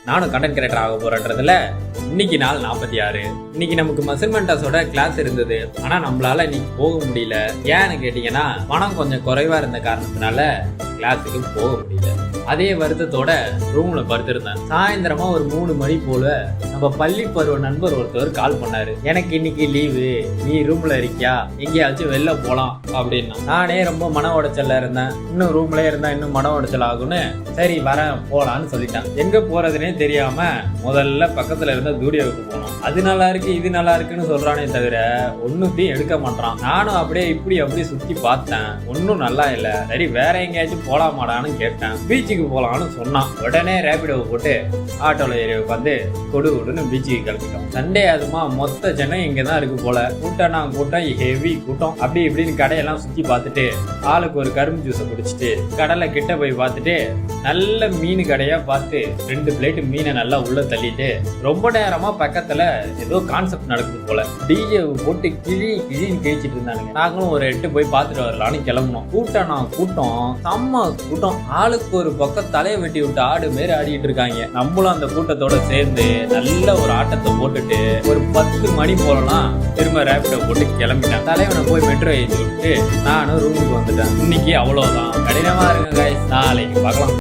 நானும் content creator ஆக போறேன்றதுல இன்னைக்கு நாள் 46. இன்னைக்கு நமக்கு மெஷர்மெண்டஸோட கிளாஸ் இருந்தது. ஆனா நம்மளால இன்னைக்கு போக முடியல. ஏன்னு கேட்டீங்கன்னா பணம் கொஞ்சம் குறைவா இருந்த காரணத்தினால கிளாஸுக்கு போக முடியல. அதே வருத்தத்தோட ரூம்ல படுத்திருந்தேன். சாயந்தரமா ஒரு 3 மணி போல நம்ம பள்ளி பருவ நண்பர் ஒருத்தவர் கால் பண்ணாரு. எனக்கு இன்னைக்கு லீவு, நீ ரூம்ல இருக்கியா, எங்கேயாச்சும் வெளில போலாம் அப்படின்னா. நானே ரொம்ப மன உடைச்சல்ல இருந்தேன். இன்னும் ரூம்ல இருந்தா இன்னும் மன உடைச்சல் ஆகும்னு சரி வரேன் போலான்னு சொல்லிட்டேன். எங்க போறதுன்னே தெரியாம முதல்ல பக்கத்துல இருந்த ஸ்டூடியோவுக்கு போனோம். அது நல்லா இருக்கு இது நல்லா இருக்குன்னு சொல்றானே தவிர ஒன்னுத்தையும் எடுக்க மாட்டான். நானும் அப்படியே இப்படி சுத்தி பார்த்தேன். ஒன்னும் நல்லா இல்ல. சரி வேற எங்கேயாச்சும் போலாமாடான்னு கேட்டேன். பீச்சுக்கு போலான்னு சொன்னான். உடனே ரேபிடோ போட்டு ஆட்டோல ஏறி உட்காந்து கொடுன்னு பீச்சுக்கு கிளம்பிட்டோம். சண்டே அதுமா மொத்த சென்னை இங்கதான் இருக்கு போல. கூட்டம்னா கூட்டம், ஹெவி கூட்டம். அப்படி இப்படின்னு கடையெல்லாம் சுத்தி பார்த்துட்டு ஆளுக்கு ஒரு கரும்பு ஜூஸை குடிச்சிட்டு கடலை கிட்ட போய் பார்த்துட்டு நல்ல மீன் கடையா பார்த்து 2 பிளேட் மீனை நல்லா உள்ள தள்ளிட்டு ரொம்ப நேரமா பக்கத்துல ஏதோ கான்செப்ட் நடக்குது போல. டிஜே போட்டு கிழின்னு கிழிச்சிட்டு இருந்தானுங்க. நாங்களும் ஒரு 8 போய் பார்த்துட்டு வரலான்னு கிளம்பணும். கூட்டம் செம்ம கூட்டம். ஆளுக்கு ஒரு பக்கம் தலையை வெட்டி விட்டு ஆடு மாரி ஆடிட்டு இருக்காங்க. நம்மளும் அந்த கூட்டத்தோட சேர்ந்து நல்ல ஒரு ஆட்டத்தை போட்டுட்டு ஒரு 10 மணி போலலாம் திரும்ப ரேபிடோ போட்டு கிளம்பிட்டேன். தலைவனை போய் மெட்ரோ ஏற்றி விட்டு நானும் ரூமுக்கு வந்துட்டேன். இன்னைக்கு அவ்வளவுதான். கடினமா இருங்க guys. நாளைக்கு பார்க்கலாம்.